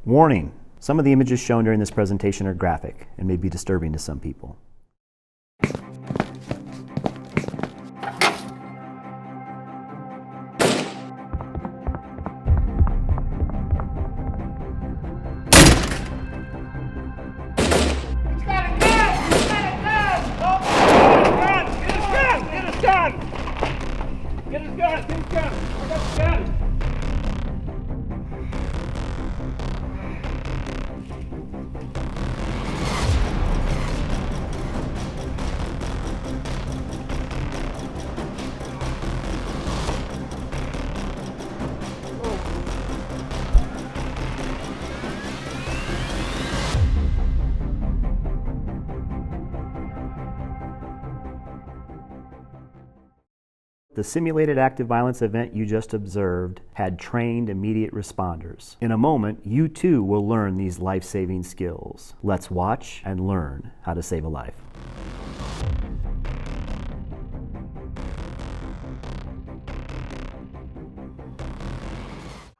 Warning: some of the images shown during this presentation are graphic and may be disturbing to some people. The simulated active violence event you just observed had trained immediate responders. In a moment, you too will learn these life-saving skills. Let's watch and learn how to save a life.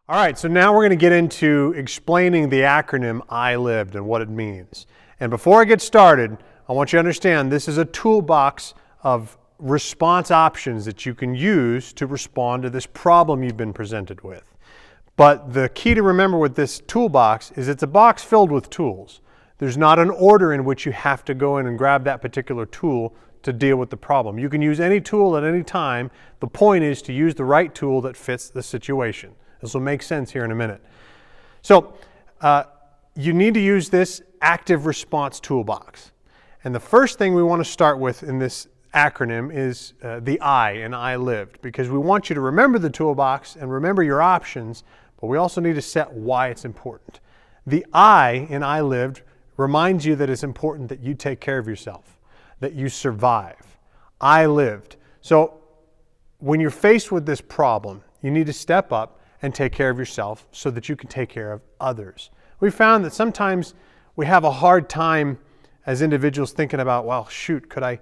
All right, so now we're going to get into explaining the acronym I lived and what it means. And before I get started, I want you to understand this is a toolbox of response options that you can use to respond to this problem you've been presented with. But the key to remember with this toolbox is it's a box filled with tools. There's not an order in which you have to go in and grab that particular tool to deal with the problem. You can use any tool at any time. The point is to use the right tool that fits the situation. This will make sense here in a minute. So you need to use this active response toolbox. And the first thing we want to start with in this acronym is the I in I lived, because we want you to remember the toolbox and remember your options, but we also need to set why it's important. The I in I lived reminds you that it's important that you take care of yourself, that you survive. I lived. So when you're faced with this problem, you need to step up and take care of yourself so that you can take care of others. We found that sometimes we have a hard time as individuals thinking about, well, shoot, could I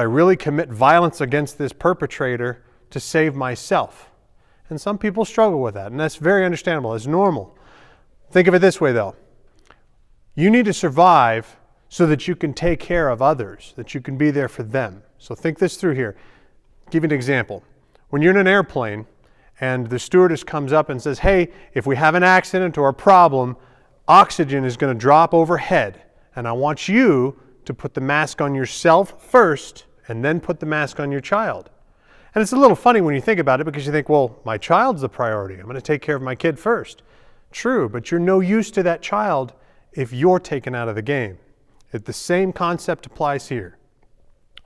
really commit violence against this perpetrator to save myself? And some people struggle with that, and that's very understandable. It's normal. Think of it this way, though. You need to survive so that you can take care of others, that you can be there for them. So think this through here. I'll give you an example. When you're in an airplane and the stewardess comes up and says, hey, if we have an accident or a problem, oxygen is going to drop overhead, and I want you to put the mask on yourself first and then put the mask on your child. And it's a little funny when you think about it, because you think, well, my child's the priority. I'm going to take care of my kid first. True, but you're no use to that child if you're taken out of the game. The same concept applies here.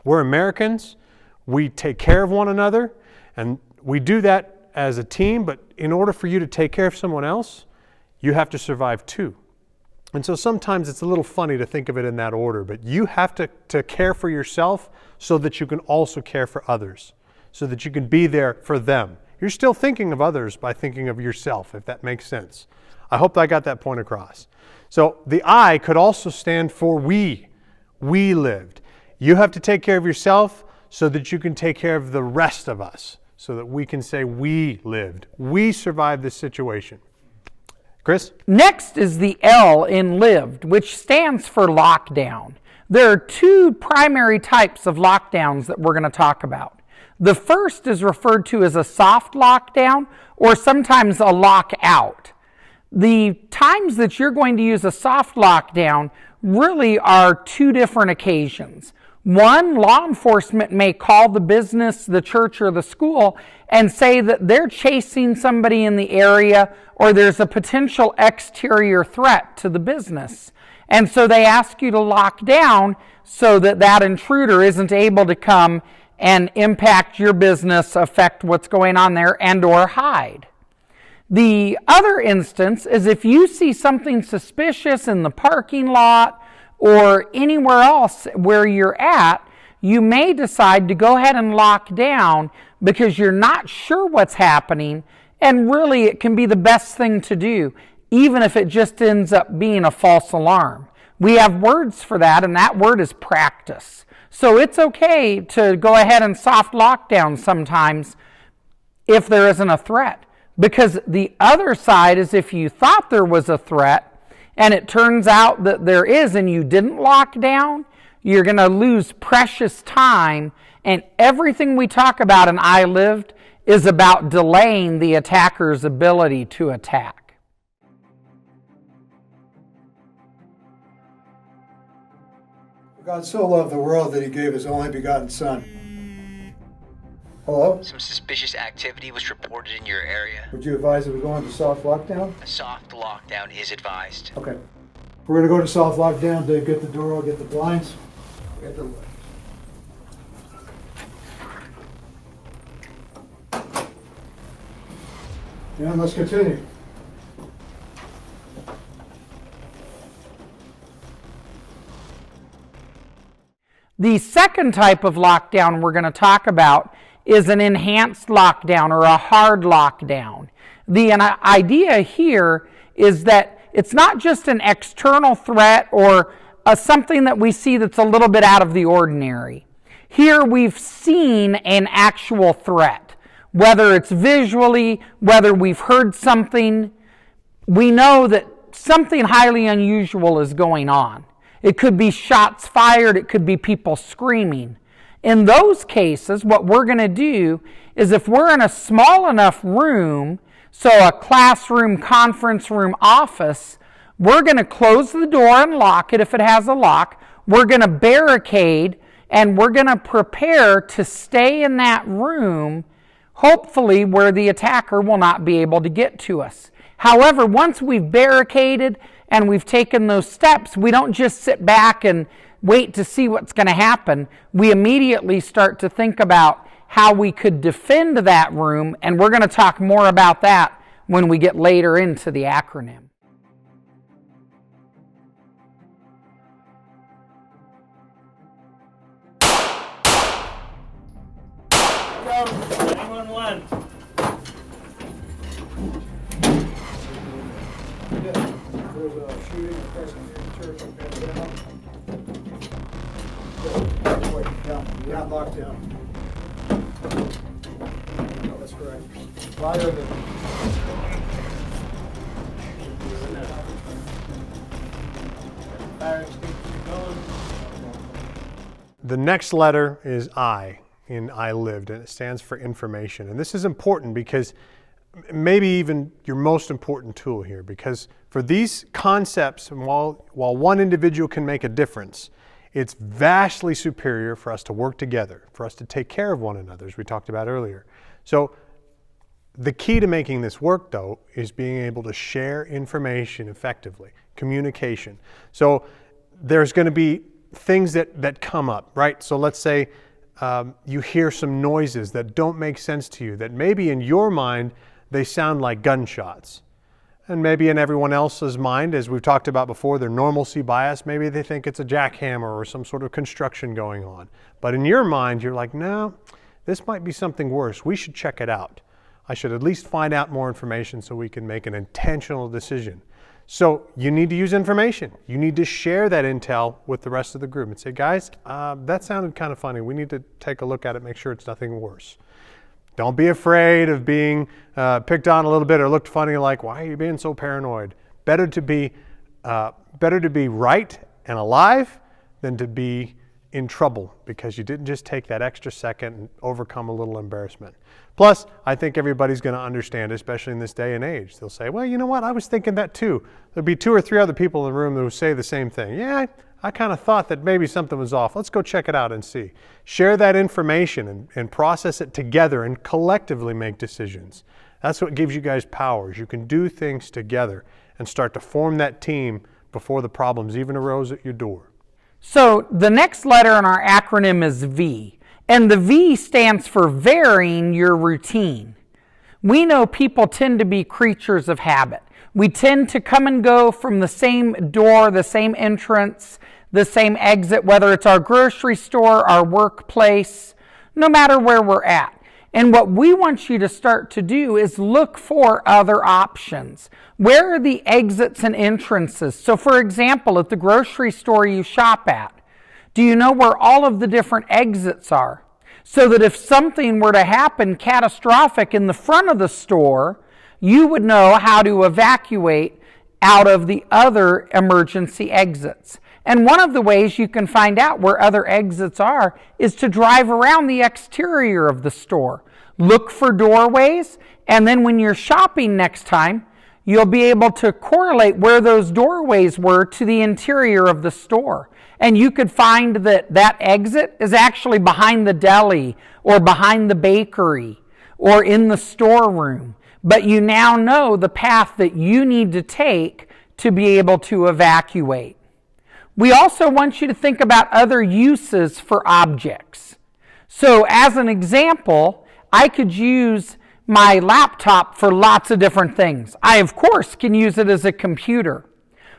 We're Americans. We take care of one another, and we do that as a team, but in order for you to take care of someone else, you have to survive too. And so sometimes it's a little funny to think of it in that order, but you have to care for yourself so that you can also care for others, so that you can be there for them. You're still thinking of others by thinking of yourself, if that makes sense. I hope I got that point across. So the I could also stand for we. We lived. You have to take care of yourself so that you can take care of the rest of us, so that we can say we lived. We survived this situation. Chris? Next is the L in lived, which stands for lockdown. There are two primary types of lockdowns that we're going to talk about. The first is referred to as a soft lockdown, or sometimes a lockout. The times that you're going to use a soft lockdown really are two different occasions. One, law enforcement may call the business, the church, or the school and say that they're chasing somebody in the area, or there's a potential exterior threat to the business. And so they ask you to lock down so that that intruder isn't able to come and impact your business, affect what's going on there, and or hide. The other instance is if you see something suspicious in the parking lot or anywhere else where you're at, you may decide to go ahead and lock down because you're not sure what's happening, and really it can be the best thing to do, even if it just ends up being a false alarm. We have words for that, and that word is practice. So it's okay to go ahead and soft lockdown sometimes if there isn't a threat. Because the other side is if you thought there was a threat and it turns out that there is and you didn't lock down, you're going to lose precious time, and everything we talk about in I Lived is about delaying the attacker's ability to attack. God so loved the world that he gave his only begotten Son. Hello? Some suspicious activity was reported in your area. Would you advise that we go into soft lockdown? A soft lockdown is advised. Okay. We're going to go to soft lockdown. Dave, get the door. I'll get the blinds. Get the lights. Yeah, let's continue. The second type of lockdown we're going to talk about is an enhanced lockdown or a hard lockdown. The idea here is that it's not just an external threat or something that we see that's a little bit out of the ordinary. Here we've seen an actual threat, whether it's visually, whether we've heard something. We know that something highly unusual is going on. It could be shots fired, it could be people screaming. In those cases, what we're going to do is if we're in a small enough room, so a classroom, conference room, office, we're going to close the door and lock it if it has a lock. We're going to barricade and we're going to prepare to stay in that room, hopefully where the attacker will not be able to get to us. However, once we've barricaded and we've taken those steps, we don't just sit back and wait to see what's going to happen. We immediately start to think about how we could defend that room, and we're going to talk more about that when we get later into the acronym. There's a shooting across the church in Alabama. Wait, yeah, not locked down. No, that's correct. Fire the... The next letter is I in I Lived, and it stands for information. And this is important because maybe even your most important tool here, because for these concepts, while one individual can make a difference, it's vastly superior for us to work together, for us to take care of one another, as we talked about earlier. So the key to making this work, though, is being able to share information effectively, communication. So there's going to be things that come up, right? So let's say you hear some noises that don't make sense to you, that maybe in your mind they sound like gunshots. And maybe in everyone else's mind, as we've talked about before, their normalcy bias, maybe they think it's a jackhammer or some sort of construction going on. But in your mind, you're like, no, this might be something worse. We should check it out. I should at least find out more information so we can make an intentional decision. So you need to use information. You need to share that intel with the rest of the group and say, guys, that sounded kind of funny. We need to take a look at it, make sure it's nothing worse. Don't be afraid of being picked on a little bit or looked funny, like, why are you being so paranoid? Better to be right and alive than to be in trouble because you didn't just take that extra second and overcome a little embarrassment. Plus, I think everybody's going to understand, especially in this day and age. They'll say, well, you know what? I was thinking that too. There'll be 2 or 3 other people in the room that will say the same thing. Yeah, I kind of thought that maybe something was off. Let's go check it out and see. Share that information and process it together and collectively make decisions. That's what gives you guys powers. You can do things together and start to form that team before the problems even arose at your door. So the next letter in our acronym is V, and the V stands for varying your routine. We know people tend to be creatures of habit. We tend to come and go from the same door, the same entrance, the same exit, whether it's our grocery store, our workplace, no matter where we're at. And what we want you to start to do is look for other options. Where are the exits and entrances? So for example, at the grocery store you shop at, do you know where all of the different exits are? So that if something were to happen catastrophic in the front of the store, you would know how to evacuate out of the other emergency exits. And one of the ways you can find out where other exits are is to drive around the exterior of the store. Look for doorways, and then when you're shopping next time, you'll be able to correlate where those doorways were to the interior of the store. And you could find that that exit is actually behind the deli or behind the bakery or in the storeroom. But you now know the path that you need to take to be able to evacuate. We also want you to think about other uses for objects. So as an example, I could use my laptop for lots of different things. I, of course, can use it as a computer,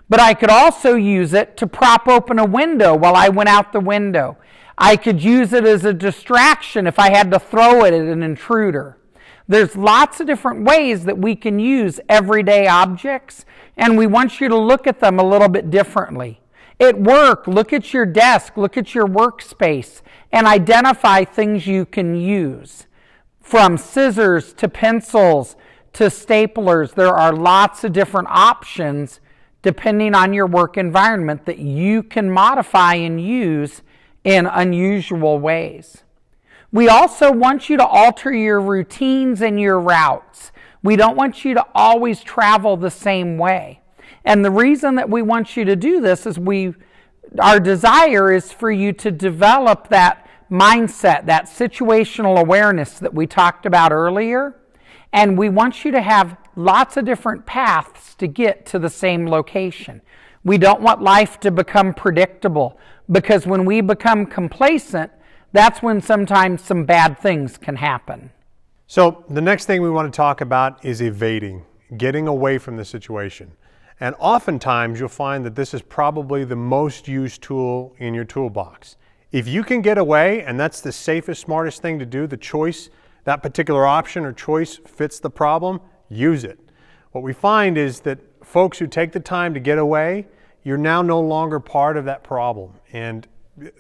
but I could also use it to prop open a window while I went out the window. I could use it as a distraction if I had to throw it at an intruder. There's lots of different ways that we can use everyday objects, and we want you to look at them a little bit differently. At work, look at your desk, look at your workspace, and identify things you can use. From scissors to pencils to staplers, there are lots of different options depending on your work environment that you can modify and use in unusual ways. We also want you to alter your routines and your routes. We don't want you to always travel the same way. And the reason that we want you to do this is our desire is for you to develop that mindset, that situational awareness that we talked about earlier. And we want you to have lots of different paths to get to the same location. We don't want life to become predictable, because when we become complacent, that's when sometimes some bad things can happen. So the next thing we want to talk about is evading, getting away from the situation. And oftentimes you'll find that this is probably the most used tool in your toolbox. If you can get away, and that's the safest, smartest thing to do, the choice, that particular option or choice fits the problem, use it. What we find is that folks who take the time to get away, you're now no longer part of that problem. And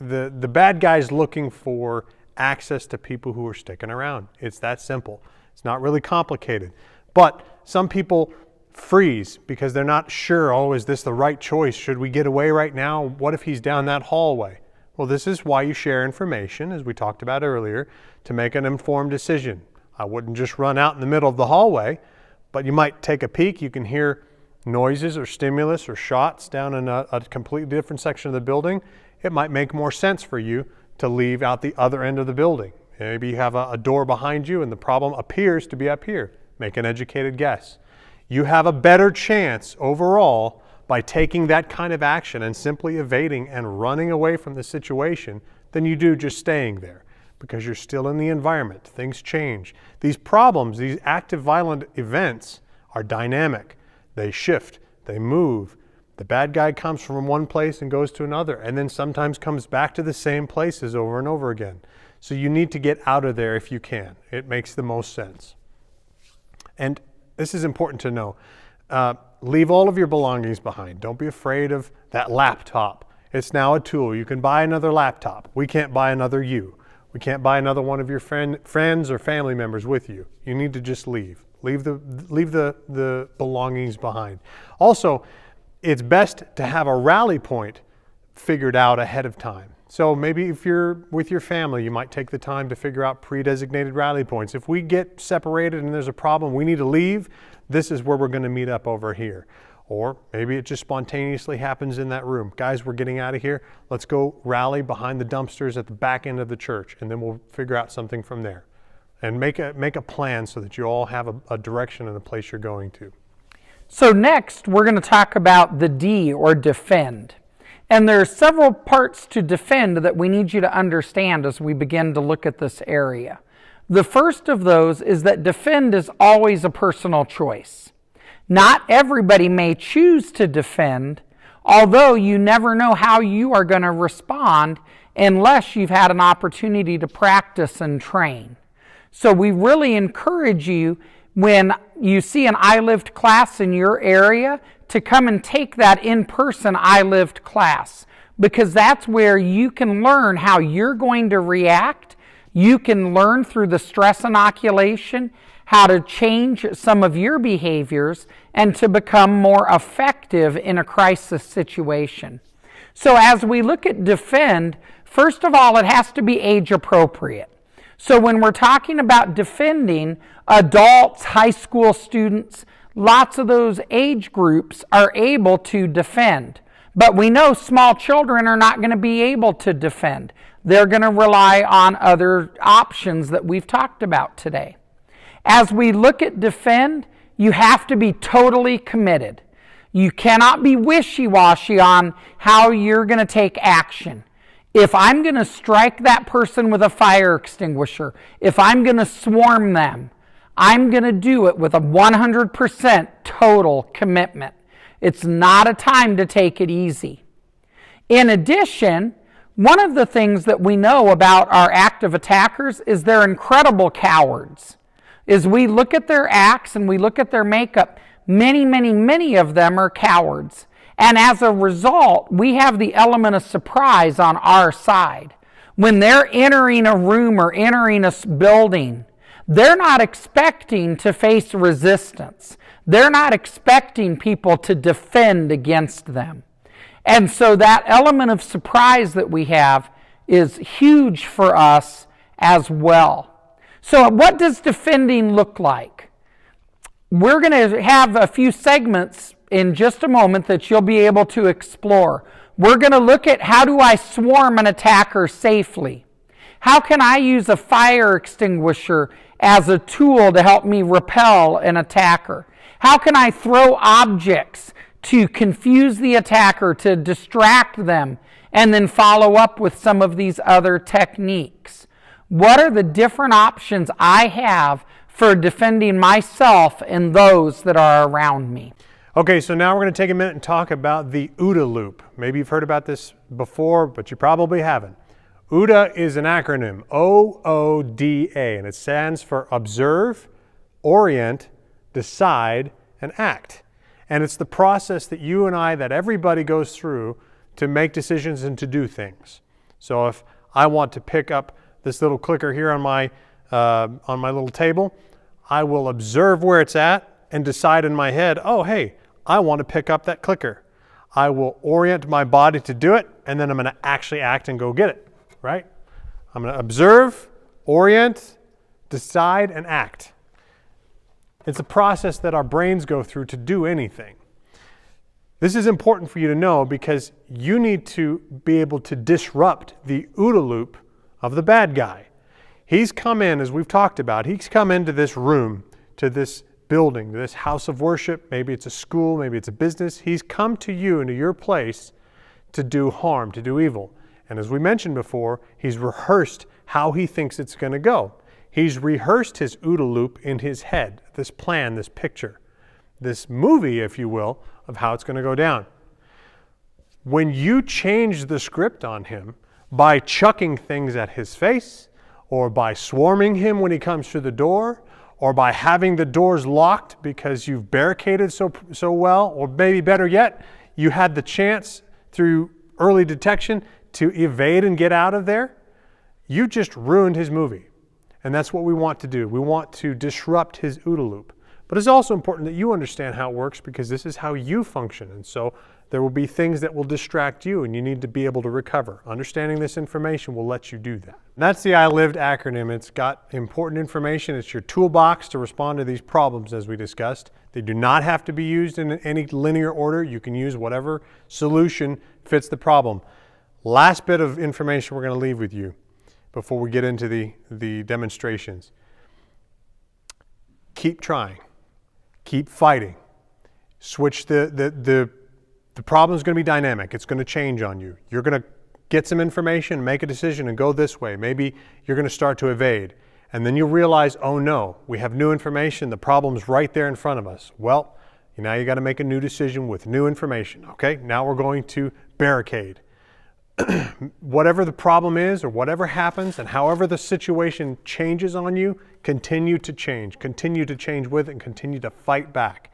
the bad guy's looking for access to people who are sticking around. It's that simple. It's not really complicated. But some people freeze because they're not sure, oh, is this the right choice? Should we get away right now? What if he's down that hallway? Well, this is why you share information, as we talked about earlier, to make an informed decision. I wouldn't just run out in the middle of the hallway, but you might take a peek. You can hear noises or stimulus or shots down in a completely different section of the building. It might make more sense for you to leave out the other end of the building. Maybe you have a door behind you and the problem appears to be up here. Make an educated guess. You have a better chance overall by taking that kind of action and simply evading and running away from the situation than you do just staying there, because you're still in the environment. Things change. These problems, these active violent events are dynamic. They shift, they move. The bad guy comes from one place and goes to another, and then sometimes comes back to the same places over and over again. So you need to get out of there if you can. It makes the most sense. And this is important to know. Leave all of your belongings behind. Don't be afraid of that laptop. It's now a tool. You can buy another laptop. We can't buy another you. We can't buy another one of your friends or family members with you. You need to just leave. Leave the belongings behind. Also, it's best to have a rally point figured out ahead of time. So maybe if you're with your family, you might take the time to figure out pre-designated rally points. If we get separated and there's a problem, we need to leave, this is where we're going to meet up over here. Or maybe it just spontaneously happens in that room. Guys, we're getting out of here. Let's go rally behind the dumpsters at the back end of the church, and then we'll figure out something from there. And make a plan so that you all have a direction and a place you're going to. So next, we're going to talk about the D, or defend. And there are several parts to defend that we need you to understand as we begin to look at this area. The first of those is that defend is always a personal choice. Not everybody may choose to defend, although you never know how you are going to respond unless you've had an opportunity to practice and train. So we really encourage you, when you see an I-Lived class in your area, to come and take that in-person I-Lived class, because that's where you can learn how you're going to react. You can learn through the stress inoculation how to change some of your behaviors and to become more effective in a crisis situation. So as we look at defend, first of all, it has to be age appropriate. So when we're talking about defending, adults, high school students, lots of those age groups are able to defend. But we know small children are not going to be able to defend. They're going to rely on other options that we've talked about today. As we look at defend, you have to be totally committed. You cannot be wishy-washy on how you're going to take action. If I'm going to strike that person with a fire extinguisher, if I'm going to swarm them, I'm going to do it with a 100% total commitment. It's not a time to take it easy. In addition, one of the things that we know about our active attackers is they're incredible cowards. As we look at their acts and we look at their makeup, many of them are cowards. And as a result, we have the element of surprise on our side. When they're entering a room or entering a building, they're not expecting to face resistance. They're not expecting people to defend against them. And so that element of surprise that we have is huge for us as well. So what does defending look like? We're going to have a few segments in just a moment that you'll be able to explore. We're going to look at how do I swarm an attacker safely? How can I use a fire extinguisher as a tool to help me repel an attacker? How can I throw objects to confuse the attacker, to distract them, and then follow up with some of these other techniques? What are the different options I have for defending myself and those that are around me? Okay, so now we're going to take a minute and talk about the OODA loop. Maybe you've heard about this before, but you probably haven't. OODA is an acronym, O-O-D-A, and it stands for Observe, Orient, Decide, and Act. And it's the process that you and I, that everybody goes through to make decisions and to do things. So if I want to pick up this little clicker here on my little table, I will observe where it's at and decide in my head, oh, hey, I want to pick up that clicker. I will orient my body to do it, and then I'm going to actually act and go get it, right? I'm going to observe, orient, decide, and act. It's a process that our brains go through to do anything. This is important for you to know because you need to be able to disrupt the OODA loop of the bad guy. He's come in, as we've talked about, he's come into this room, to this building, this house of worship. Maybe it's a school, maybe it's a business. He's come to you, into your place, to do harm, to do evil. And as we mentioned before, he's rehearsed how he thinks it's going to go. He's rehearsed his OODA loop in his head, this plan, this picture, this movie, if you will, of how it's going to go down. When you change the script on him by chucking things at his face, or by swarming him when he comes through the door, or by having the doors locked because you've barricaded so well, or maybe better yet, you had the chance through early detection to evade and get out of there, you just ruined his movie. And that's what we want to do. We want to disrupt his OODA loop. But it's also important that you understand how it works because this is how you function. And so there will be things that will distract you and you need to be able to recover. Understanding this information will let you do that. And that's the I LIVED acronym. It's got important information. It's your toolbox to respond to these problems as we discussed. They do not have to be used in any linear order. You can use whatever solution fits the problem. Last bit of information we're going to leave with you before we get into the demonstrations. Keep trying. Keep fighting. Switch the problem is going to be dynamic. It's going to change on you. You're going to get some information, make a decision, and go this way. Maybe you're going to start to evade. And then you'll realize, oh no, we have new information. The problem's right there in front of us. Well, now you got to make a new decision with new information. Okay, now we're going to barricade. Whatever the problem is or whatever happens and however the situation changes on you, continue to change with it and continue to fight back.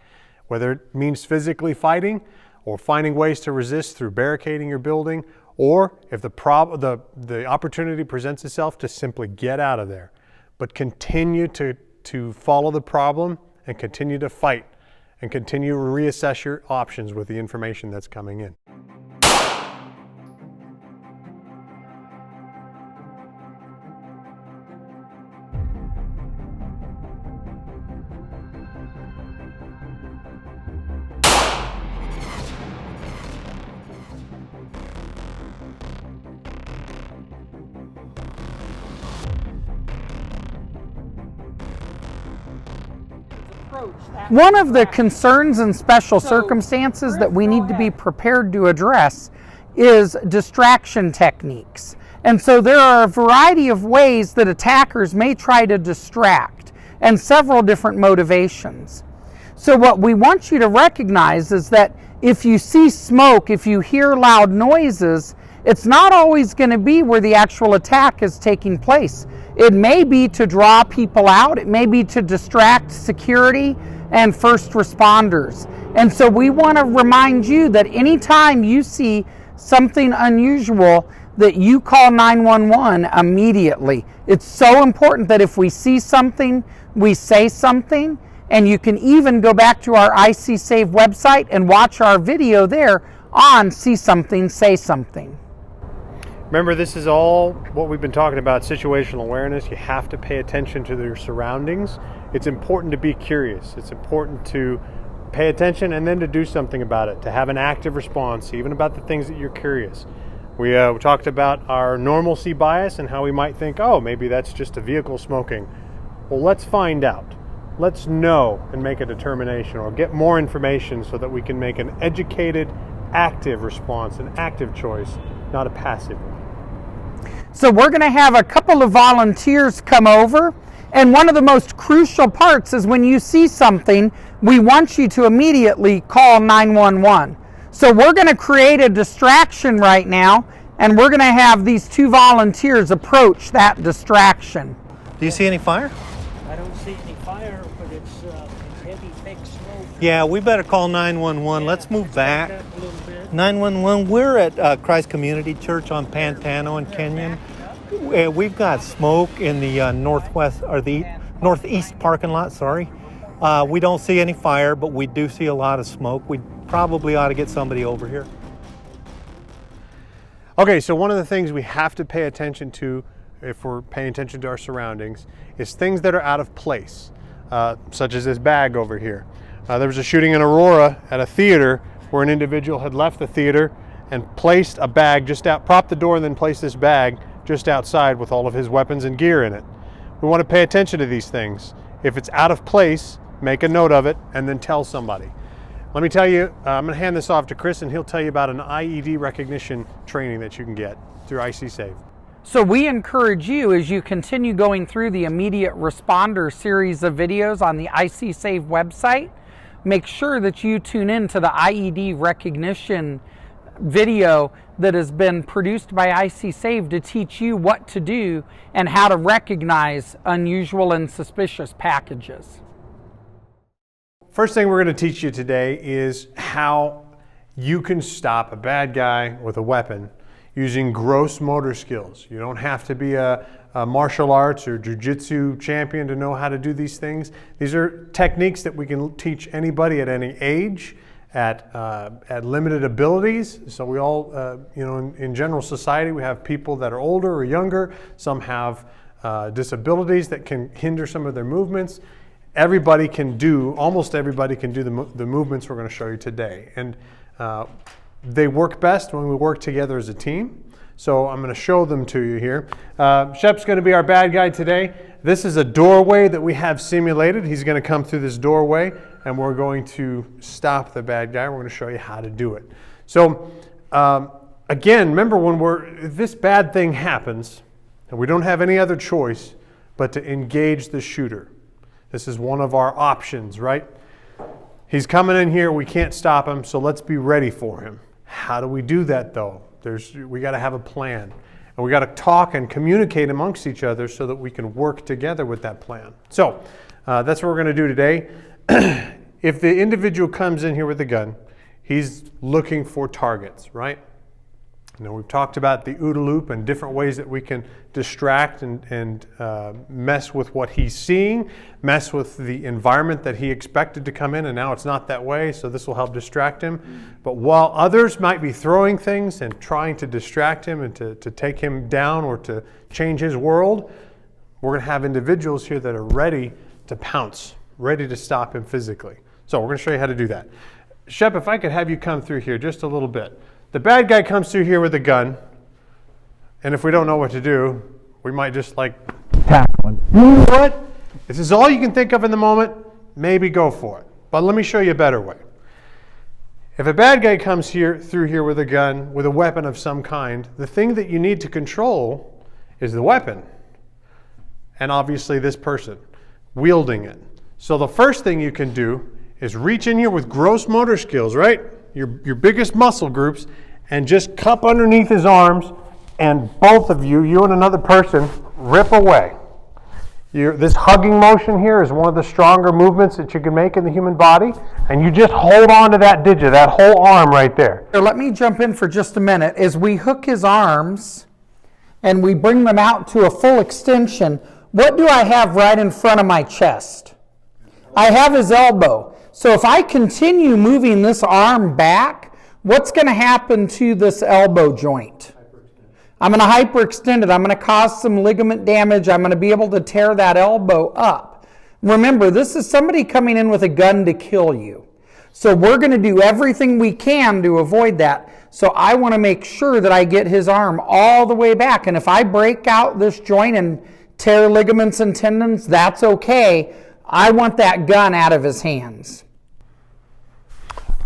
Whether it means physically fighting or finding ways to resist through barricading your building, or if the opportunity presents itself to simply get out of there. But continue to to follow the problem and continue to fight and continue to reassess your options with the information that's coming in. One of the concerns and special circumstances that we need to be prepared to address is distraction techniques. And so there are a variety of ways that attackers may try to distract, and several different motivations. So what we want you to recognize is that if you see smoke, if you hear loud noises, it's not always going to be where the actual attack is taking place. It may be to draw people out, it may be to distract security and first responders. And so we want to remind you that anytime you see something unusual, that you call 911 immediately. It's so important that if we see something, we say something, and you can even go back to our IC Save website and watch our video there on See Something, Say Something. Remember, this is all what we've been talking about, situational awareness. You have to pay attention to your surroundings. It's important to be curious. It's important to pay attention and then to do something about it, to have an active response, even about the things that you're curious. We talked about our normalcy bias and how we might think, oh, maybe that's just a vehicle smoking. Well, let's find out. Let's know and make a determination, or get more information so that we can make an educated, active response, an active choice, not a passive one. So we're going to have a couple of volunteers come over, and one of the most crucial parts is when you see something, we want you to immediately call 911. So we're going to create a distraction right now, and we're going to have these two volunteers approach that distraction. Do you see any fire? I don't see any fire, but it's heavy, thick smoke. Yeah, we better call 911. Let's move back. Back up a little bit. 911, we're at Christ Community Church on Pantano and Kenyon. We've got smoke in the northwest, or the northeast parking lot, sorry. We don't see any fire, but we do see a lot of smoke. We probably ought to get somebody over here. Okay, so one of the things we have to pay attention to if we're paying attention to our surroundings is things that are out of place, such as this bag over here. There was a shooting in Aurora at a theater where an individual had left the theater and placed a bag just out, propped the door and then placed this bag just outside with all of his weapons and gear in it. We want to pay attention to these things. If it's out of place, make a note of it and then tell somebody. Let me tell you, I'm going to hand this off to Chris and he'll tell you about an IED recognition training that you can get through IC Save. So we encourage you, as you continue going through the immediate responder series of videos on the IC Save website, make sure that you tune in to the IED recognition video that has been produced by IC Save to teach you what to do and how to recognize unusual and suspicious packages. First thing we're going to teach you today is how you can stop a bad guy with a weapon using gross motor skills. You don't have to be a martial arts or jiu-jitsu champion to know how to do these things. These are techniques that we can teach anybody at any age, at limited abilities. So we all, in general society, we have people that are older or younger. Some have disabilities that can hinder some of their movements. Almost everybody can do the movements we're going to show you today. And they work best when we work together as a team. So I'm going to show them to you here. Shep's going to be our bad guy today. This is a doorway that we have simulated. He's going to come through this doorway and we're going to stop the bad guy. We're going to show you how to do it. So again, remember if this bad thing happens and we don't have any other choice but to engage the shooter. This is one of our options, right? He's coming in here, we can't stop him, so let's be ready for him. How do we do that though? We got to have a plan. And we got to talk and communicate amongst each other so that we can work together with that plan. So that's what we're going to do today. If the individual comes in here with a gun, he's looking for targets, right? Now, we've talked about the OODA loop and different ways that we can distract and mess with what he's seeing, mess with the environment that he expected to come in, and now it's not that way, so this will help distract him. But while others might be throwing things and trying to distract him and to take him down or to change his world, we're going to have individuals here that are ready to pounce, ready to stop him physically. So we're going to show you how to do that. Shep, if I could have you come through here just a little bit. The bad guy comes through here with a gun, and if we don't know what to do, we might just like tackle him. You know what? If this is all you can think of in the moment, maybe go for it. But let me show you a better way. If a bad guy comes through here with a gun, with a weapon of some kind, the thing that you need to control is the weapon. And obviously this person wielding it. So the first thing you can do is reach in here with gross motor skills, right? Your biggest muscle groups, and just cup underneath his arms, and both of you and another person, rip away. This hugging motion here is one of the stronger movements that you can make in the human body, and you just hold on to that digit, that whole arm right there. Let me jump in for just a minute. As we hook his arms and we bring them out to a full extension, what do I have right in front of my chest? I have his elbow. So if I continue moving this arm back, what's going to happen to this elbow joint? I'm going to hyperextend it. I'm going to cause some ligament damage. I'm going to be able to tear that elbow up. Remember, this is somebody coming in with a gun to kill you. So we're going to do everything we can to avoid that. So I want to make sure that I get his arm all the way back. And if I break out this joint and tear ligaments and tendons, that's okay. I want that gun out of his hands.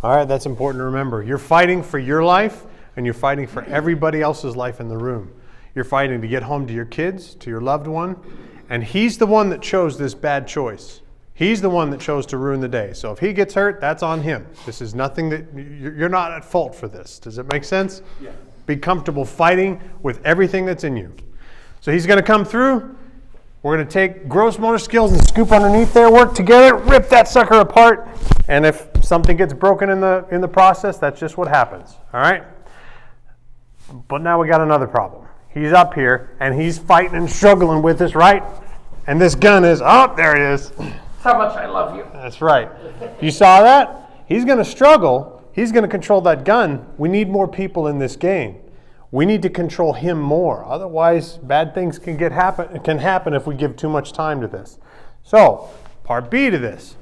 All right, that's important to remember. You're fighting for your life, and you're fighting for everybody else's life in the room. You're fighting to get home to your kids, to your loved one, and he's the one that chose this bad choice. He's the one that chose to ruin the day. So if he gets hurt, that's on him. This is nothing that, you're not at fault for this. Does it make sense? Yeah. Be comfortable fighting with everything that's in you. So he's going to come through. We're going to take gross motor skills and scoop underneath there, work together, rip that sucker apart. And if something gets broken in the process, that's just what happens. All right? But now we got another problem. He's up here, and he's fighting and struggling with us, right? And this gun is, oh, there it is. That's how much I love you. That's right. You saw that? He's going to struggle. He's going to control that gun. We need more people in this game. We need to control him more. Otherwise, bad things can happen if we give too much time to this. So, part B to this.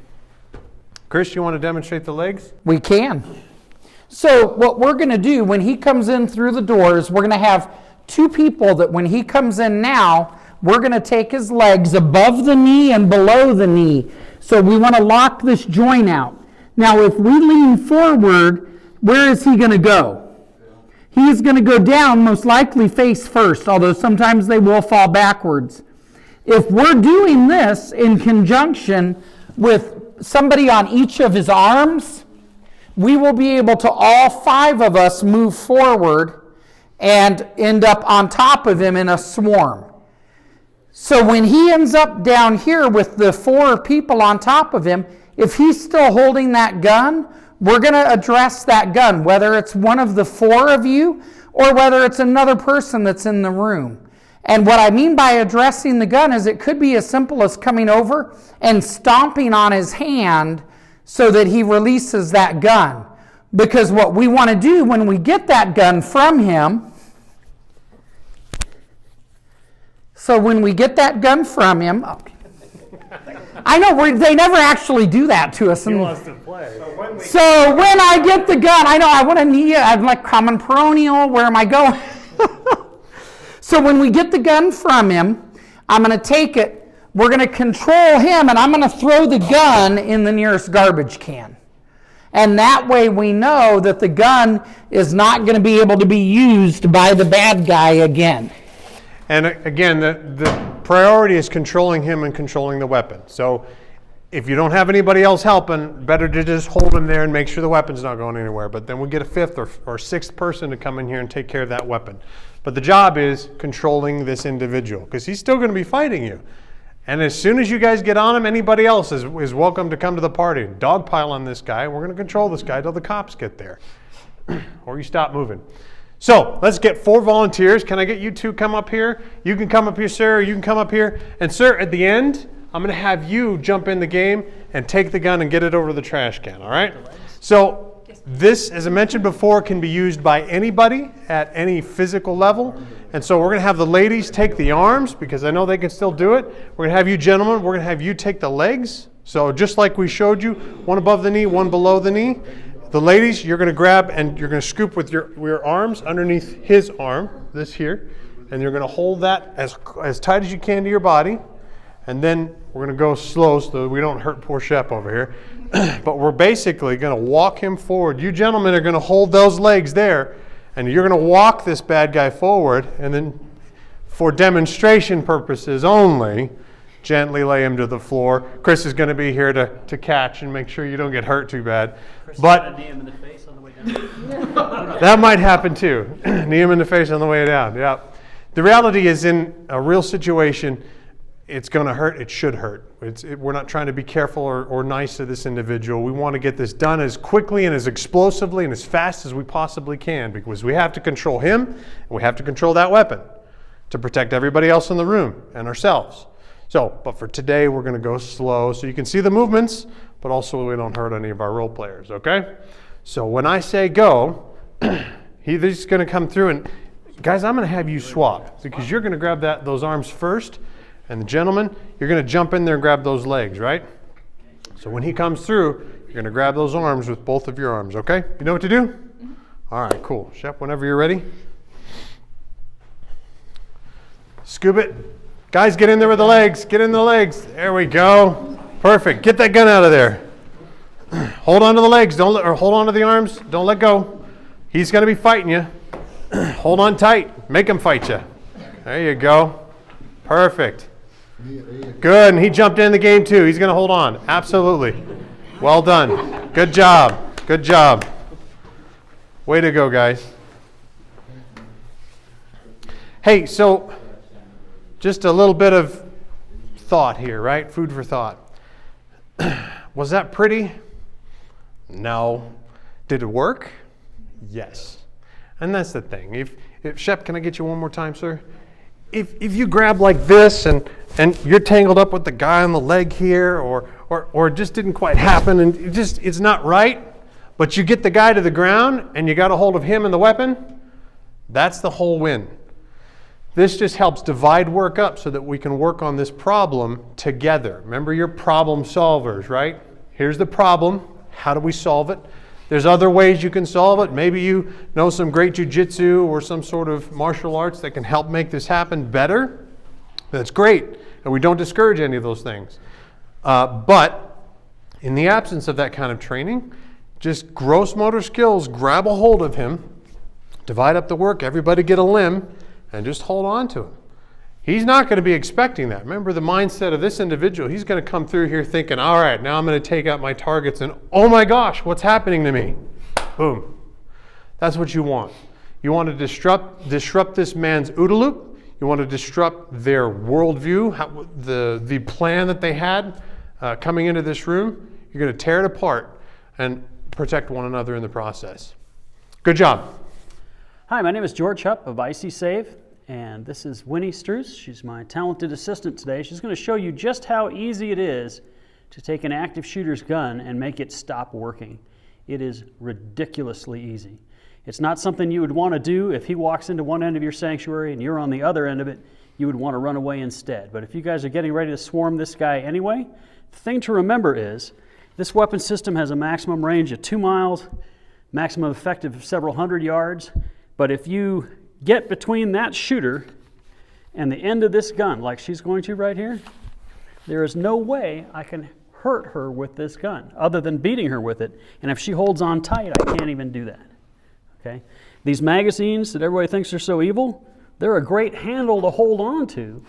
Chris, you want to demonstrate the legs? We can. So what we're going to do when he comes in through the doors, we're going to have two people that when he comes in now, we're going to take his legs above the knee and below the knee. So we want to lock this joint out. Now, if we lean forward, where is he going to go? He's going to go down, most likely face first, although sometimes they will fall backwards. If we're doing this in conjunction with somebody on each of his arms, we will be able to, all five of us, move forward and end up on top of him in a swarm. So when he ends up down here with the four people on top of him, if he's still holding that gun, we're going to address that gun, whether it's one of the four of you or whether it's another person that's in the room. And what I mean by addressing the gun is it could be as simple as coming over and stomping on his hand so that he releases that gun. Because what we want to do when we get that gun from him, I know they never actually do that to us. He wants to play. So when I get the gun, I want to knee it. I'm like common peroneal. Where am I going? So when we get the gun from him, I'm going to take it. We're going to control him, and I'm going to throw the gun in the nearest garbage can. And that way we know that the gun is not going to be able to be used by the bad guy again. And again, the priority is controlling him and controlling the weapon. So if you don't have anybody else helping, better to just hold him there and make sure the weapon's not going anywhere. But then we get a fifth or sixth person to come in here and take care of that weapon. But the job is controlling this individual, because he's still going to be fighting you. And as soon as you guys get on him, anybody else is welcome to come to the party. Dogpile on this guy. We're going to control this guy till the cops get there. Or you stop moving. So let's get 4 volunteers. Can I get you 2 come up here? You can come up here, sir. You can come up here. And sir, at the end, I'm going to have you jump in the game and take the gun and get it over to the trash can, all right? So this, as I mentioned before, can be used by anybody at any physical level. And so we're going to have the ladies take the arms because I know they can still do it. We're going to have you gentlemen, we're going to have you take the legs. So just like we showed you, one above the knee, one below the knee. The ladies, you're going to grab and you're going to scoop with your arms underneath his arm, this here, and you're going to hold that as tight as you can to your body. And then we're going to go slow so we don't hurt poor Shep over here. But we're basically going to walk him forward. You gentlemen are going to hold those legs there, and you're going to walk this bad guy forward, and then for demonstration purposes only, gently lay him to the floor. Chris is going to be here to catch and make sure you don't get hurt too bad. Chris, but knee him in the face on the way down. that might happen too. Knee him in the face on the way down. Yeah. The reality is, in a real situation, it's going to hurt. It should hurt. We're not trying to be careful or nice to this individual. We want to get this done as quickly and as explosively and as fast as we possibly can because we have to control him and we have to control that weapon to protect everybody else in the room and ourselves. So, but for today, we're going to go slow so you can see the movements, but also we don't hurt any of our role players, okay? So when I say go, he's going to come through and, guys, I'm going to have you swap because you're going to grab those arms first, and the gentleman, you're going to jump in there and grab those legs, right? So when he comes through, you're going to grab those arms with both of your arms, okay? You know what to do? All right, cool. Shep, whenever you're ready. Scoop it. Guys, get in there with the legs. Get in the legs. There we go. Perfect. Get that gun out of there. Hold on to the legs. Or hold on to the arms. Don't let go. He's going to be fighting you. Hold on tight. Make him fight you. There you go. Perfect. Good. And he jumped in the game too. He's going to hold on. Absolutely. Well done. Good job. Good job. Way to go, guys. Hey, so just a little bit of thought here, right? Food for thought. Was that pretty? No. Did it work? Yes. And that's the thing. If Shep, can I get you one more time, sir? If you grab like this and you're tangled up with the guy on the leg here or it just didn't quite happen and it's not right, but you get the guy to the ground and you got a hold of him and the weapon, that's the whole win. This just helps divide work up so that we can work on this problem together. Remember, you're problem solvers, right? Here's the problem. How do we solve it? There's other ways you can solve it. Maybe you know some great jiu-jitsu or some sort of martial arts that can help make this happen better. That's great, and we don't discourage any of those things. But in the absence of that kind of training, just gross motor skills, grab a hold of him, divide up the work, everybody get a limb, and just hold on to him. He's not going to be expecting that. Remember the mindset of this individual. He's going to come through here thinking, all right, now I'm going to take out my targets and, oh my gosh, what's happening to me? Boom. That's what you want. You want to disrupt this man's OODA loop. You want to disrupt their worldview, the plan that they had coming into this room. You're going to tear it apart and protect one another in the process. Good job. Hi, my name is George Hupp of IC Save, and this is Winnie Struess. She's my talented assistant today. She's going to show you just how easy it is to take an active shooter's gun and make it stop working. It is ridiculously easy. It's not something you would want to do if he walks into one end of your sanctuary and you're on the other end of it. You would want to run away instead. But if you guys are getting ready to swarm this guy anyway, the thing to remember is this weapon system has a maximum range of 2 miles, maximum effective of several hundred yards. But if you get between that shooter and the end of this gun, like she's going to right here, there is no way I can hurt her with this gun other than beating her with it. And if she holds on tight, I can't even do that. Okay? These magazines that everybody thinks are so evil, they're a great handle to hold on to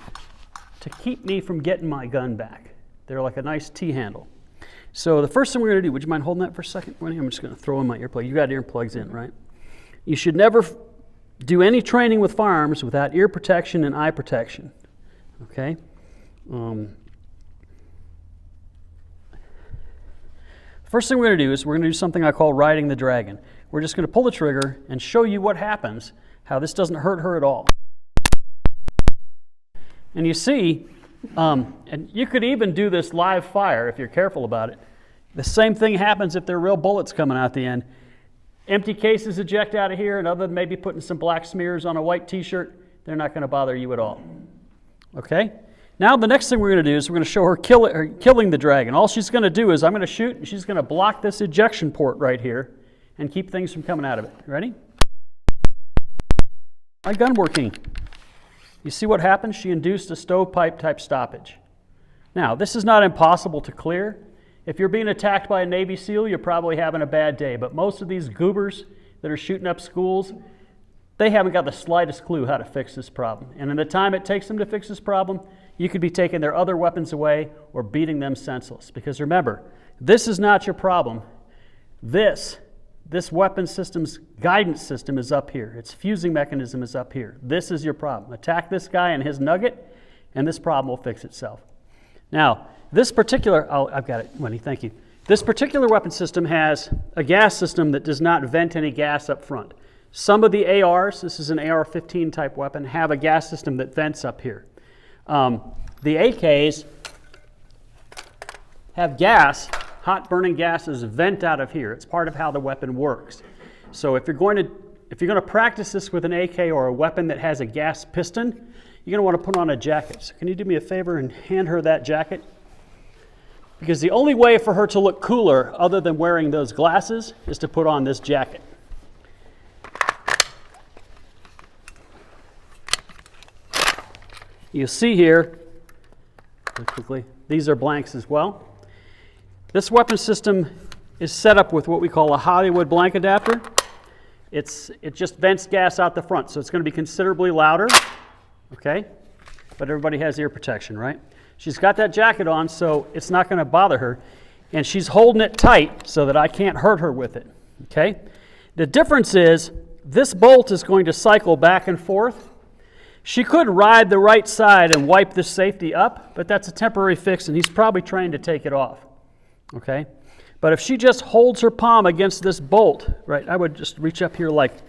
keep me from getting my gun back. They're like a nice T-handle. So the first thing we're going to do, would you mind holding that for a second, Winnie? I'm just going to throw in my earplug. You got earplugs in, right? You should never do any training with firearms without ear protection and eye protection, okay? First thing we're going to do is we're going to do something I call riding the dragon. We're just going to pull the trigger and show you what happens, how this doesn't hurt her at all. And you see, and you could even do this live fire if you're careful about it. The same thing happens if there are real bullets coming out the end. Empty cases eject out of here, and other than maybe putting some black smears on a white t-shirt, they're not going to bother you at all. Okay? Now the next thing we're going to do is we're going to show her killing the dragon. All she's going to do is I'm going to shoot, and she's going to block this ejection port right here and keep things from coming out of it. Ready? My gun working. You see what happened? She induced a stovepipe type stoppage. Now, this is not impossible to clear. If you're being attacked by a Navy SEAL, you're probably having a bad day. But most of these goobers that are shooting up schools, they haven't got the slightest clue how to fix this problem. And in the time it takes them to fix this problem, you could be taking their other weapons away or beating them senseless. Because remember, this is not your problem. This weapon system's guidance system is up here. Its fusing mechanism is up here. This is your problem. Attack this guy and his nugget, and this problem will fix itself. Now, this particular, I've got it, Wendy, thank you. This particular weapon system has a gas system that does not vent any gas up front. Some of the ARs, this is an AR-15 type weapon, have a gas system that vents up here. The AKs have gas, hot burning gases vent out of here. It's part of how the weapon works. So if you're going to practice this with an AK or a weapon that has a gas piston, you're going to want to put on a jacket. So can you do me a favor and hand her that jacket? Because the only way for her to look cooler other than wearing those glasses is to put on this jacket. You see here, quickly, these are blanks as well. This weapon system is set up with what we call a Hollywood blank adapter. It just vents gas out the front, so it's going to be considerably louder, okay? But everybody has ear protection, right? She's got that jacket on, so it's not going to bother her. And she's holding it tight so that I can't hurt her with it, okay? The difference is this bolt is going to cycle back and forth. She could ride the right side and wipe this safety up, but that's a temporary fix, and he's probably trained to take it off, okay? But if she just holds her palm against this bolt, right, I would just reach up here like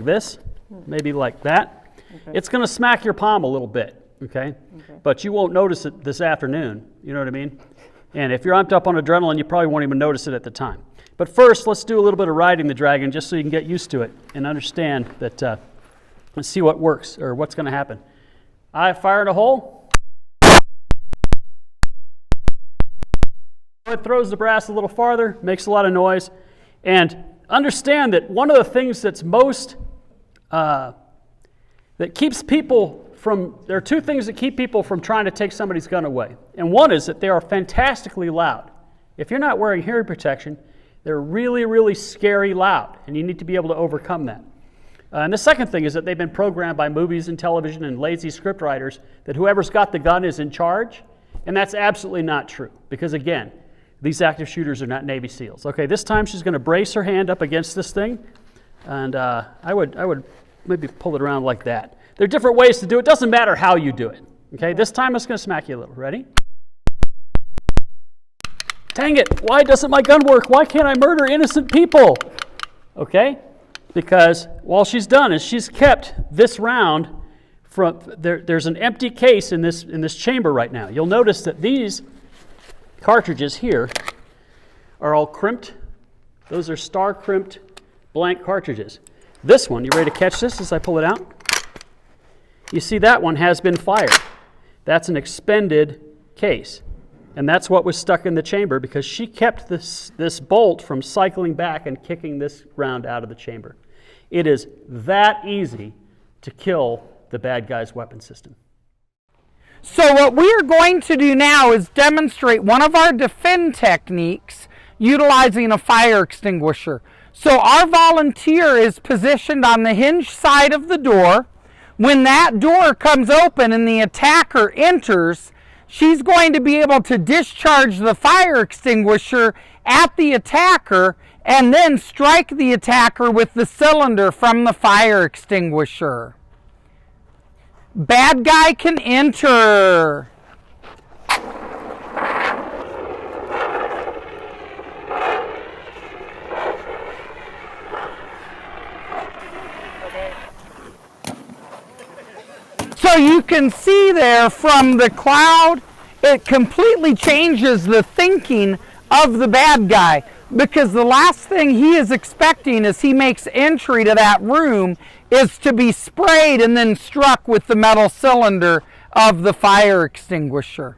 this, maybe like that. Okay. It's going to smack your palm a little bit. Okay? But you won't notice it this afternoon, you know what I mean? And if you're amped up on adrenaline, you probably won't even notice it at the time. But first, let's do a little bit of riding the dragon just so you can get used to it and understand that, let's see what works or what's going to happen. I fire in a hole. It throws the brass a little farther, makes a lot of noise. And understand that one of the things that's most, that keeps people there are two things that keep people from trying to take somebody's gun away. And one is that they are fantastically loud. If you're not wearing hearing protection, they're really, really scary loud, and you need to be able to overcome that. And the second thing is that they've been programmed by movies and television and lazy scriptwriters that whoever's got the gun is in charge, and that's absolutely not true. Because again, these active shooters are not Navy SEALs. Okay, this time she's going to brace her hand up against this thing, and I would maybe pull it around like that. There are different ways to do it. Doesn't matter how you do it. Okay, this time it's going to smack you a little. Ready? Dang it, why doesn't my gun work? Why can't I murder innocent people? Okay, because all she's done is she's kept this round from, there's an empty case in this chamber right now. You'll notice that these cartridges here are all crimped. Those are star crimped blank cartridges. This one, you ready to catch this as I pull it out? You see that one has been fired. That's an expended case. And that's what was stuck in the chamber because she kept this bolt from cycling back and kicking this round out of the chamber. It is that easy to kill the bad guy's weapon system. So what we are going to do now is demonstrate one of our defend techniques utilizing a fire extinguisher. So our volunteer is positioned on the hinge side of the door. When that door comes open and the attacker enters, she's going to be able to discharge the fire extinguisher at the attacker and then strike the attacker with the cylinder from the fire extinguisher. Bad guy can enter. So you can see there from the cloud, it completely changes the thinking of the bad guy, because the last thing he is expecting as he makes entry to that room is to be sprayed and then struck with the metal cylinder of the fire extinguisher.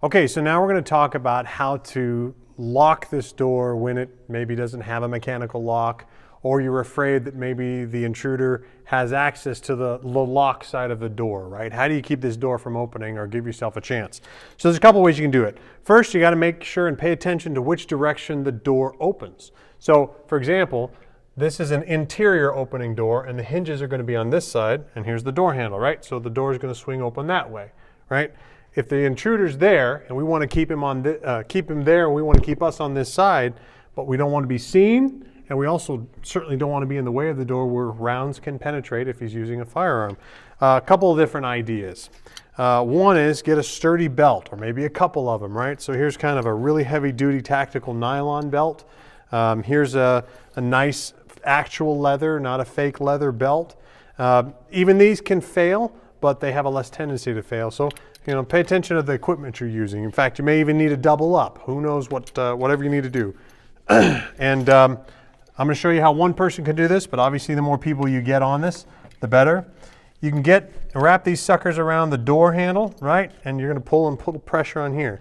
Okay, so now we're going to talk about how to lock this door when it maybe doesn't have a mechanical lock, or you're afraid that maybe the intruder has access to the lock side of the door, right? How do you keep this door from opening or give yourself a chance? So there's a couple ways you can do it. First, you got to make sure and pay attention to which direction the door opens. So, for example, this is an interior opening door, and the hinges are going to be on this side, and here's the door handle, right? So the door is going to swing open that way, right? If the intruder's there, and we want to keep him there, and we want to keep us on this side, but we don't want to be seen, and we also certainly don't want to be in the way of the door where rounds can penetrate if he's using a firearm. A couple of different ideas. One is get a sturdy belt, or maybe a couple of them, right? So here's kind of a really heavy-duty tactical nylon belt. Here's a nice actual leather, not a fake leather belt. Even these can fail, but they have a less tendency to fail. So, pay attention to the equipment you're using. In fact, you may even need a double up. Who knows whatever you need to do. And I'm going to show you how one person can do this, but obviously the more people you get on this, the better. You can wrap these suckers around the door handle, right? And you're going to pull and put pressure on here.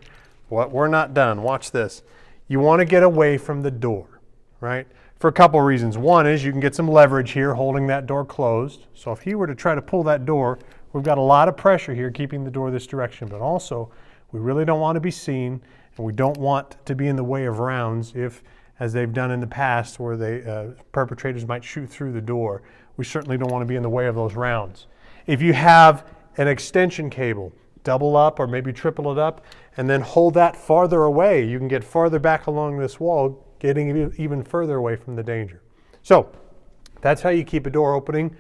We're not done. Watch this. You want to get away from the door, right? For a couple of reasons. One is you can get some leverage here holding that door closed. So if he were to try to pull that door, we've got a lot of pressure here keeping the door this direction, but also we really don't want to be seen, and we don't want to be in the way of rounds if, as they've done in the past, where perpetrators might shoot through the door. We certainly don't want to be in the way of those rounds. If you have an extension cable, double up or maybe triple it up, and then hold that farther away, you can get farther back along this wall, getting even further away from the danger. So that's how you keep a door opening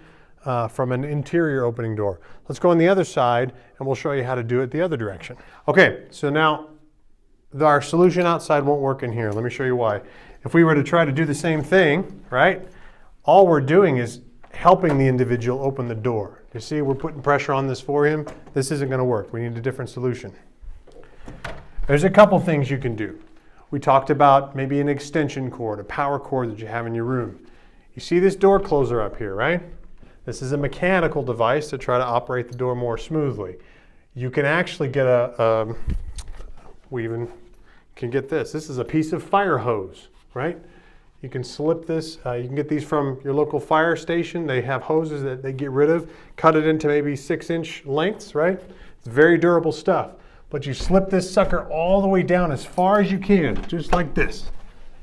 from an interior opening door. Let's go on the other side, and we'll show you how to do it the other direction. Okay, so now our solution outside won't work in here. Let me show you why. If we were to try to do the same thing, right, all we're doing is helping the individual open the door. You see, we're putting pressure on this for him. This isn't going to work. We need a different solution. There's a couple things you can do. We talked about maybe an extension cord, a power cord that you have in your room. You see this door closer up here, right? This is a mechanical device to try to operate the door more smoothly. You can actually get we even can get this. This is a piece of fire hose, right? You can slip this. You can get these from your local fire station. They have hoses that they get rid of, cut it into maybe 6-inch lengths, right? It's very durable stuff. But you slip this sucker all the way down as far as you can, just like this,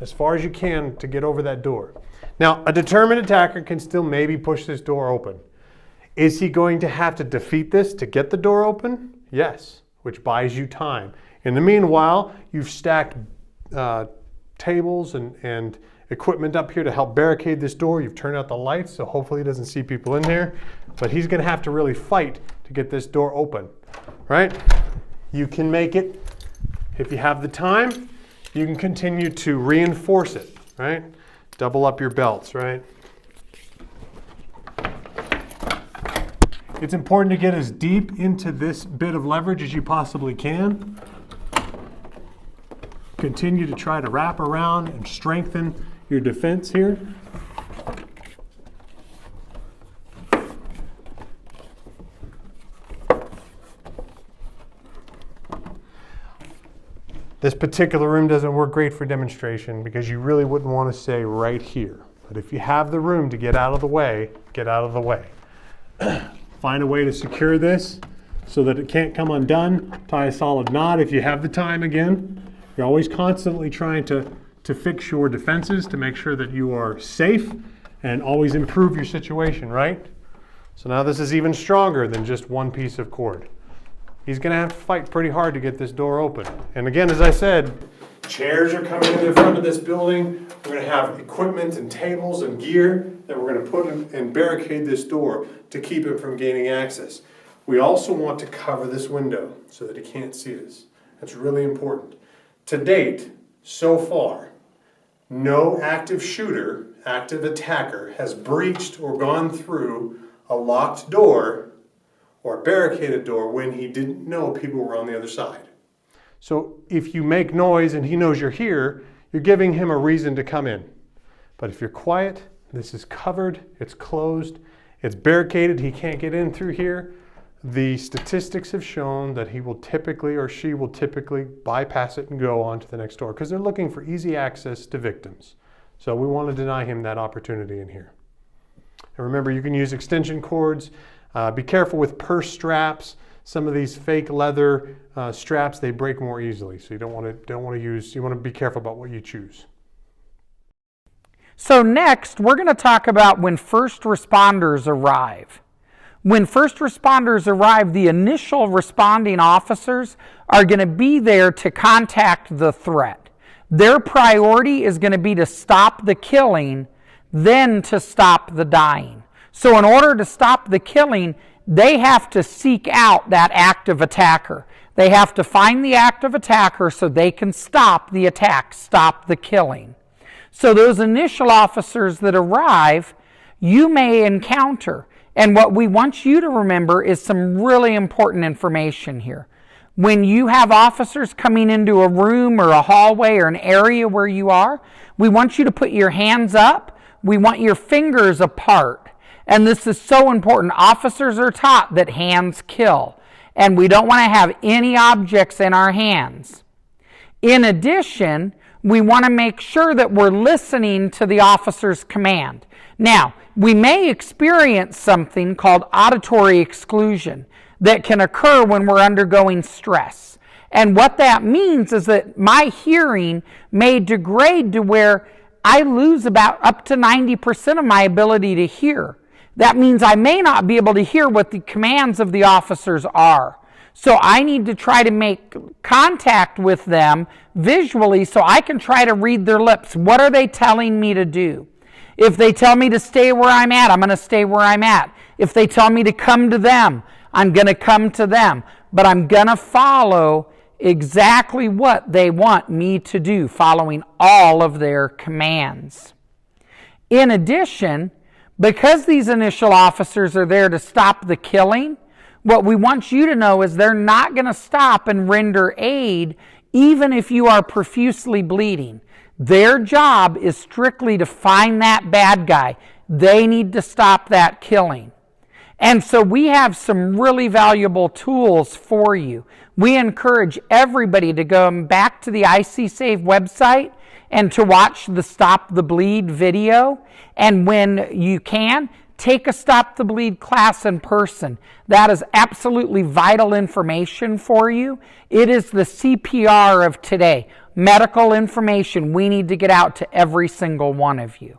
as far as you can to get over that door. Now, a determined attacker can still maybe push this door open. Is he going to have to defeat this to get the door open? Yes, which buys you time. In the meanwhile, you've stacked tables and equipment up here to help barricade this door. You've turned out the lights, so hopefully he doesn't see people in there. But he's going to have to really fight to get this door open, right? You can make it, if you have the time, you can continue to reinforce it, right? Double up your belts, right? It's important to get as deep into this bit of leverage as you possibly can. Continue to try to wrap around and strengthen your defense here. This particular room doesn't work great for demonstration because you really wouldn't want to stay right here. But if you have the room to get out of the way, get out of the way. Find a way to secure this so that it can't come undone. Tie a solid knot if you have the time again. You're always constantly trying to fix your defenses to make sure that you are safe and always improve your situation, right? So now this is even stronger than just one piece of cord. He's going to have to fight pretty hard to get this door open. And again, as I said, chairs are coming in the front of this building. We're going to have equipment and tables and gear that we're going to put in and barricade this door to keep him from gaining access. We also want to cover this window so that he can't see us. That's really important. To date, so far, no active shooter, active attacker has breached or gone through a locked door or a barricaded door when he didn't know people were on the other side. So if you make noise and he knows you're here, you're giving him a reason to come in. But if you're quiet, this is covered, it's closed, it's barricaded, he can't get in through here, the statistics have shown that he will typically, or she will typically, bypass it and go on to the next door because they're looking for easy access to victims. So we want to deny him that opportunity in here. And remember, you can use extension cords. Be careful with purse straps. Some of these fake leather straps, they break more easily. So you don't want to use. You want to be careful about what you choose. So next, we're going to talk about when first responders arrive. When first responders arrive, the initial responding officers are going to be there to contact the threat. Their priority is going to be to stop the killing, then to stop the dying. So in order to stop the killing, they have to seek out that active attacker. They have to find the active attacker so they can stop the attack, stop the killing. So those initial officers that arrive, you may encounter. And what we want you to remember is some really important information here. When you have officers coming into a room or a hallway or an area where you are, we want you to put your hands up. We want your fingers apart. And this is so important. Officers are taught that hands kill. And we don't want to have any objects in our hands. In addition, we want to make sure that we're listening to the officer's command. Now, we may experience something called auditory exclusion that can occur when we're undergoing stress. And what that means is that my hearing may degrade to where I lose about up to 90% of my ability to hear. That means I may not be able to hear what the commands of the officers are. So I need to try to make contact with them visually so I can try to read their lips. What are they telling me to do? If they tell me to stay where I'm at, I'm going to stay where I'm at. If they tell me to come to them, I'm going to come to them. But I'm going to follow exactly what they want me to do, following all of their commands. In addition, because these initial officers are there to stop the killing, what we want you to know is they're not going to stop and render aid even if you are profusely bleeding. Their job is strictly to find that bad guy. They need to stop that killing. And so we have some really valuable tools for you. We encourage everybody to go back to the IC Save website and to watch the Stop the Bleed video. And when you can, take a Stop the Bleed class in person. That is absolutely vital information for you. It is the CPR of today. Medical information we need to get out to every single one of you.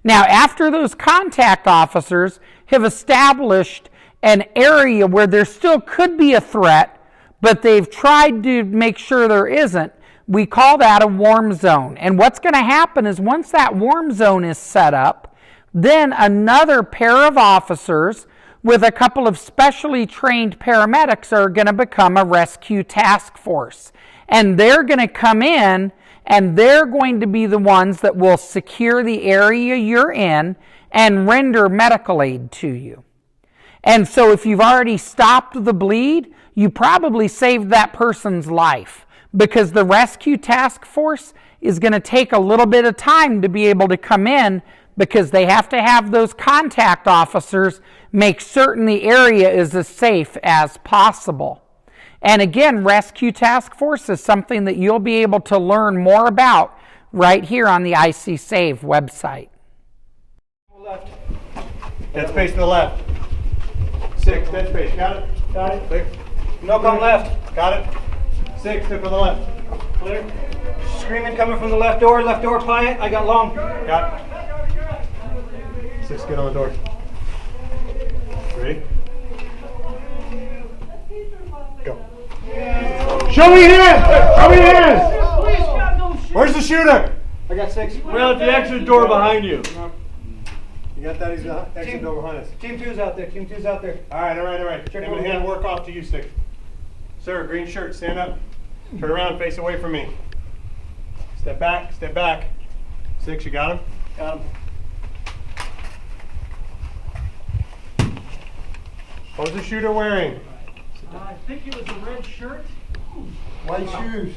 Now, after those contact officers have established an area where there still could be a threat, but they've tried to make sure there isn't, we call that a warm zone. And what's going to happen is once that warm zone is set up, then another pair of officers with a couple of specially trained paramedics are going to become a rescue task force. And they're going to come in and they're going to be the ones that will secure the area you're in and render medical aid to you. And so if you've already stopped the bleed, you probably saved that person's life because the rescue task force is going to take a little bit of time to be able to come in because they have to have those contact officers make certain the area is as safe as possible. And again, Rescue Task Force is something that you'll be able to learn more about right here on the IC Save website. Left. Dead space to the left. 6, dead space. Got it? Got it. Clear. No, come left. Got it. 6, step to the left. Clear. Screaming coming from the left door, quiet. I got long. Got it. 6, get on the door. Ready? Go. Show me your hands! Show me your hands! Where's the shooter? I got 6. We're out the exit door behind you. You got that? He's the exit door behind us. Team 2's out there. Team 2's out there. All right. Give him a hand work off to you, 6. Sir, green shirt, stand up. Turn around, face away from me. Step back, step back. 6, you got him? Got him. What was the shooter wearing? I think it was a red shirt. White shoes.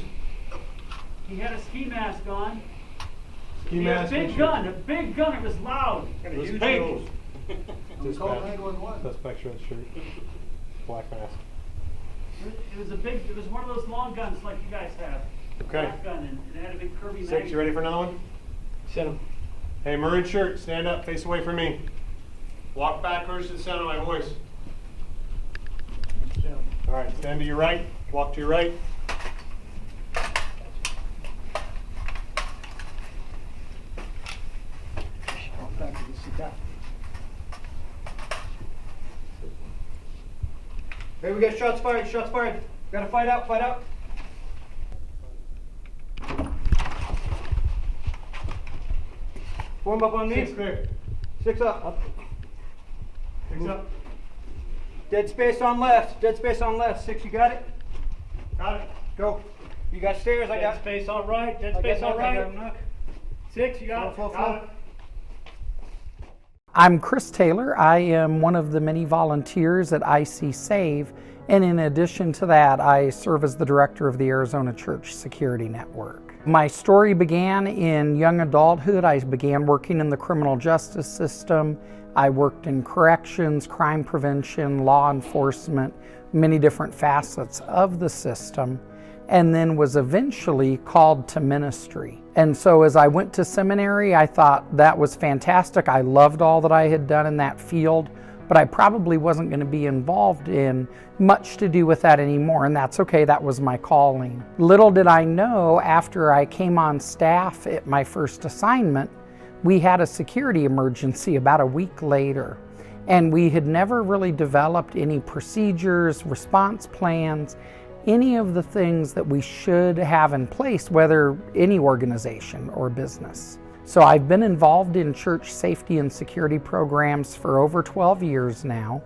He had a ski mask on. Ski He had a mask. big gun. A big gun. It was loud. It was pink. Suspect red shirt. Black mask. It was one of those long guns like you guys have. Okay. Black gun, and it had a big curvy 6, magazine. you ready for another one? Send him. Hey, maroon shirt, stand up, face away from me. Walk backwards to the sound of my voice. All right, stand to your right, walk to your right. Hey, we got shots fired, shots fired. Gotta fight out, fight out. Form up on me. 6 clear. 6 up. 6 up. Dead space on left. Dead space on left. 6, you got it? Got it. Go. You got stairs, I got space on right. Dead I got space on knock, I got right. knock. 6, you got it. Flow, Got it. I'm Chris Taylor. I am one of the many volunteers at IC Save, and in addition to that, I serve as the director of the Arizona Church Security Network. My story began in young adulthood. I began working in the criminal justice system. I worked in corrections, crime prevention, law enforcement, many different facets of the system, and then was eventually called to ministry. And so as I went to seminary, I thought that was fantastic. I loved all that I had done in that field, but I probably wasn't going to be involved in much to do with that anymore, and that's okay. That was my calling. Little did I know, after I came on staff at my first assignment, we had a security emergency about a week later, and we had never really developed any procedures, response plans, any of the things that we should have in place, whether any organization or business. So I've been involved in church safety and security programs for over 12 years now.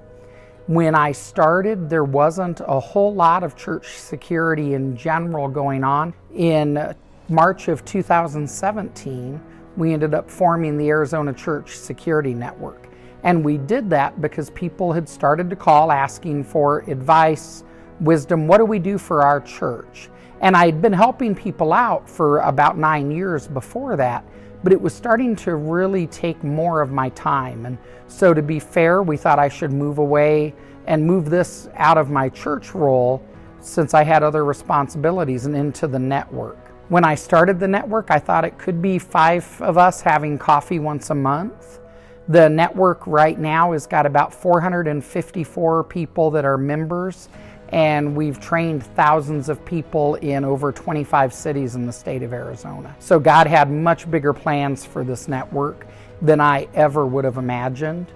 When I started, there wasn't a whole lot of church security in general going on. In March of 2017, we ended up forming the Arizona Church Security Network. And we did that because people had started to call asking for advice, wisdom, what do we do for our church? And I'd been helping people out for about 9 years before that, but it was starting to really take more of my time. And so to be fair, we thought I should move away and move this out of my church role since I had other responsibilities and into the network. When I started the network, I thought it could be 5 of us having coffee once a month. The network right now has got about 454 people that are members, and we've trained thousands of people in over 25 cities in the state of Arizona. So God had much bigger plans for this network than I ever would have imagined.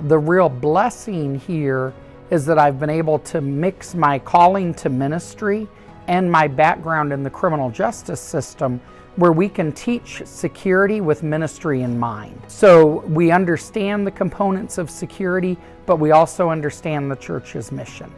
The real blessing here is that I've been able to mix my calling to ministry and my background in the criminal justice system, where we can teach security with ministry in mind. So we understand the components of security, but we also understand the church's mission.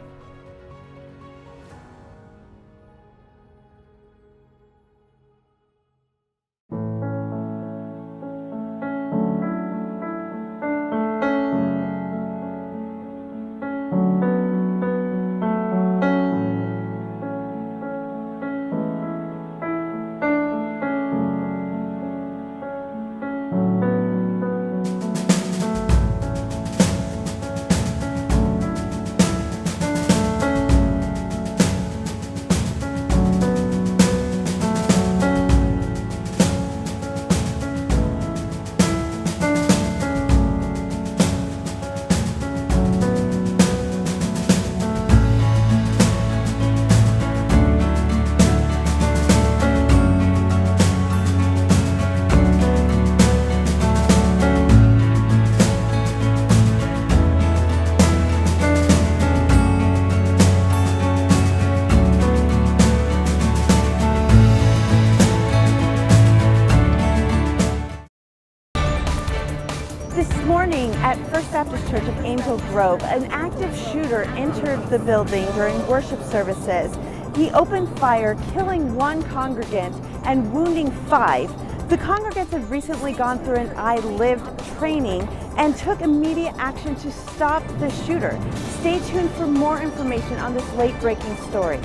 This morning at First Baptist Church of Angel Grove, an active shooter entered the building during worship services. He opened fire, killing 1 congregant and wounding 5. The congregants had recently gone through an I Lived training and took immediate action to stop the shooter. Stay tuned for more information on this late-breaking story.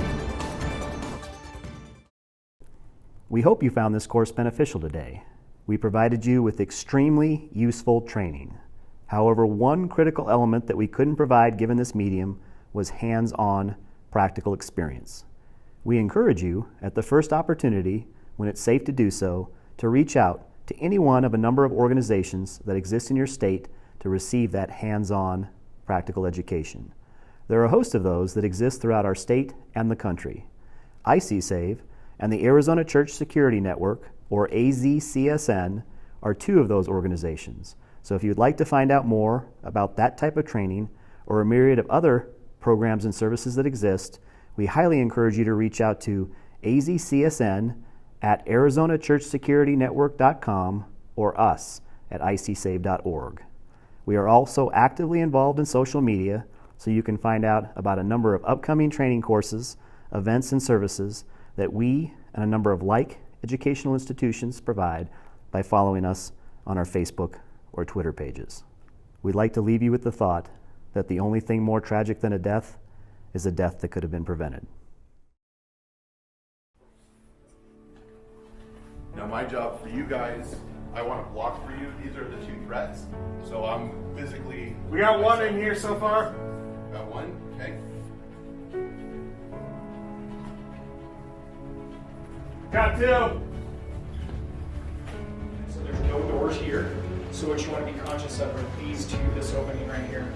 We hope you found this course beneficial today. We provided you with extremely useful training. However, one critical element that we couldn't provide given this medium was hands-on practical experience. We encourage you, at the first opportunity, when it's safe to do so, to reach out to any one of a number of organizations that exist in your state to receive that hands-on practical education. There are a host of those that exist throughout our state and the country. ICSave and the Arizona Church Security Network, or AZCSN, are two of those organizations. So if you'd like to find out more about that type of training or a myriad of other programs and services that exist, we highly encourage you to reach out to AZCSN at ArizonaChurchSecurityNetwork.com or us at icsave.org. We are also actively involved in social media, so you can find out about a number of upcoming training courses, events, and services that we and a number of like educational institutions provide by following us on our Facebook or Twitter pages. We'd like to leave you with the thought that the only thing more tragic than a death is a death that could have been prevented. Now my job for you guys, I want to block for you. These are the two threats. So I'm physically... We got one in here so far. Got one? Okay. Got two. So there's no doors here. So what you want to be conscious of are these two, this opening right here.